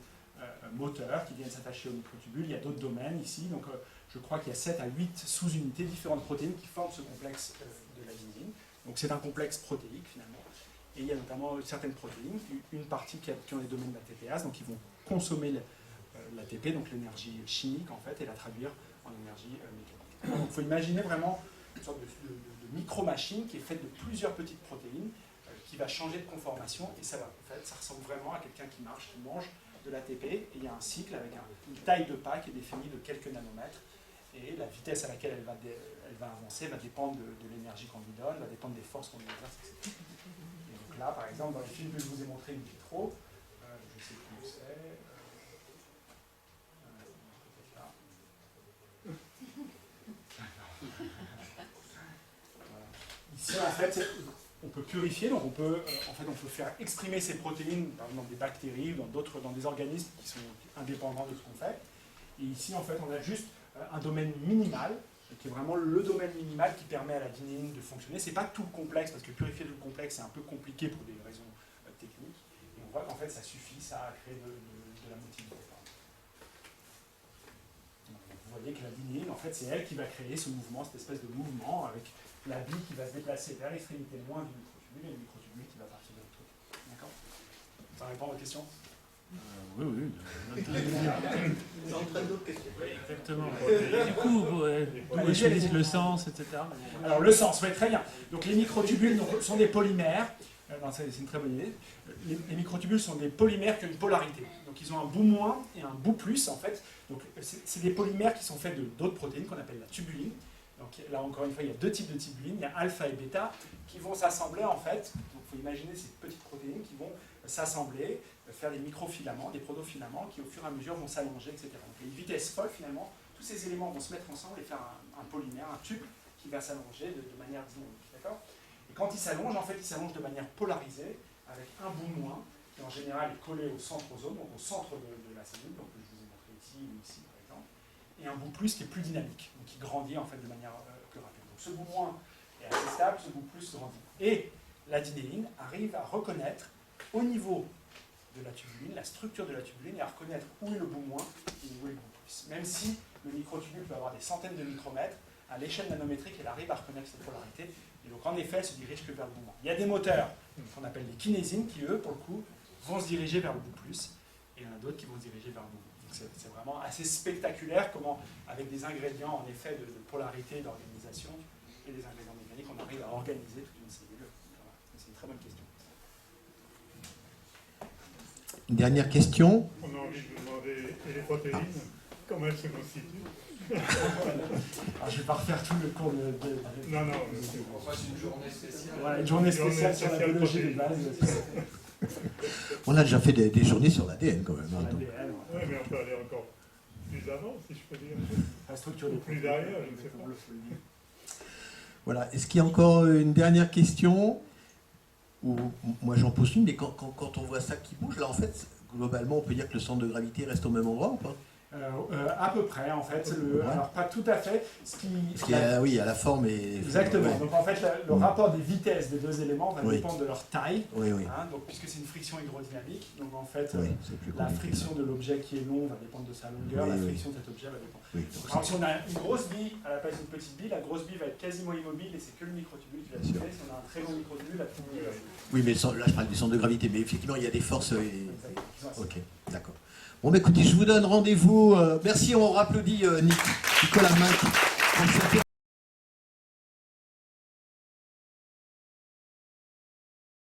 moteurs qui viennent s'attacher au microtubule. Il y a d'autres domaines ici, donc je crois qu'il y a 7 à 8 sous-unités, différentes protéines qui forment ce complexe de l'adenine. Donc c'est un complexe protéique finalement. Et il y a notamment certaines protéines, une partie qui ont les domaines d'ATPase, donc qui vont consommer l'ATP, donc l'énergie chimique en fait, et la traduire en énergie mécanique. Donc il faut imaginer vraiment une sorte de micro-machine qui est faite de plusieurs petites protéines qui va changer de conformation, et ça ressemble vraiment à quelqu'un qui marche, qui mange de l'ATP, et il y a un cycle avec une taille de pas qui est définie de quelques nanomètres, et et la vitesse à laquelle elle va avancer va dépendre de l'énergie qu'on lui donne, va dépendre des forces qu'on lui exerce, etc. Et donc là, par exemple, dans les films que je vous ai montrés in vitro, je sais plus où c'est, peut-être là. Voilà. Ici, en fait, on peut purifier, donc on peut faire exprimer ces protéines, par exemple dans des bactéries, dans des organismes qui sont indépendants de ce qu'on fait. Et ici, en fait, on a juste un domaine minimal, qui est vraiment le domaine minimal qui permet à la dynéine de fonctionner. C'est pas tout le complexe, parce que purifier tout le complexe, c'est un peu compliqué pour des raisons techniques. Et on voit qu'en fait, ça suffit, ça, à créer de la motilité. Donc, vous voyez que la dynéine, en fait, c'est elle qui va créer ce mouvement, cette espèce de mouvement, avec la bille qui va se déplacer vers l'extrémité loin du microtubule, et le microtubule qui va partir de l'autre côté. D'accord? Ça répond à votre question? Oui, oui. Vous en train d'autres questions. Oui, exactement. Et du coup, d'où choisir le sens, etc. Alors le sens, oui, très bien. Donc les microtubules sont des polymères. Non, c'est une très bonne idée. Les microtubules sont des polymères qui ont une polarité. Donc ils ont un bout moins et un bout plus, en fait. Donc c'est des polymères qui sont faits d'autres protéines qu'on appelle la tubuline. Donc là, encore une fois, il y a deux types de tubulines. Il y a alpha et bêta qui vont s'assembler, en fait. Donc il faut imaginer ces petites protéines qui vont s'assembler, faire des microfilaments, des protofilaments qui, au fur et à mesure, vont s'allonger, etc. Donc à une vitesse folle, finalement, tous ces éléments vont se mettre ensemble et faire un polymère, un tube qui va s'allonger de manière dynamique. D'accord ? Et quand il s'allonge, en fait, il s'allonge de manière polarisée, avec un bout moins, qui en général est collé au centrosome, donc au centre de la cellule, donc je vous ai montré ici ou ici, par exemple, et un bout plus qui est plus dynamique, donc qui grandit en fait de manière plus rapide. Donc ce bout moins est assez stable, ce bout plus grandit. Et la dynéine arrive à reconnaître au niveau de la tubuline, la structure de la tubuline, et à reconnaître où est le bout moins et où est le bout plus. Même si le microtubule peut avoir des centaines de micromètres, à l'échelle nanométrique, elle arrive à reconnaître cette polarité. Et donc, en effet, elle se dirige que vers le bout moins. Il y a des moteurs qu'on appelle les kinésines qui, eux, pour le coup, vont se diriger vers le bout plus, et il y en a d'autres qui vont se diriger vers le bout moins. Donc, c'est vraiment assez spectaculaire comment, avec des ingrédients, en effet, de polarité, d'organisation, et des ingrédients mécaniques, on arrive à organiser toute une cellule. Voilà. C'est une très bonne question. Une dernière question. On a envie de vous demander, et les protéines, comment elles se constituent? Alors, je ne vais pas refaire tout le cours de... Non, non. On passe une journée spéciale. Voilà, une journée spéciale sur la biologie des bases. On a déjà fait des journées sur l'ADN quand même. Sur hein, donc. l'ADN, Oui, mais on peut aller encore plus avant, si je peux dire. la structure des Plus derrière, je ne sais pas. Voilà. Est-ce qu'il y a encore une dernière question? Ou moi j'en pose une, mais quand on voit ça qui bouge, là en fait, globalement on peut dire que le centre de gravité reste au même endroit ou pas? À peu près, en fait. Alors, pas tout à fait. Parce qu'il y a, oui, il y a la forme et... Exactement. Ouais. Donc, en fait, le rapport des vitesses des deux éléments va Oui. dépendre de leur taille. Oui, oui. Hein, donc, puisque c'est une friction hydrodynamique, donc en fait, Oui, c'est plus la compliqué. friction de l'objet qui est long va dépendre de sa longueur, Oui, la oui. friction de cet objet va dépendre. Oui. Donc, par exemple, si on a une grosse bille à la place d'une petite bille, la grosse bille va être quasiment immobile et c'est que le microtubule qui va Bien sûr. bouger. Si on a un très long microtubule, la petite bille va bouger. Oui, mais là je parle du centre de gravité, mais effectivement il y a des forces... Exactement. Ok, d'accord. Bon, bah, écoutez, je vous donne rendez-vous. Merci, on rapplaudit Nicolas Mac pour cette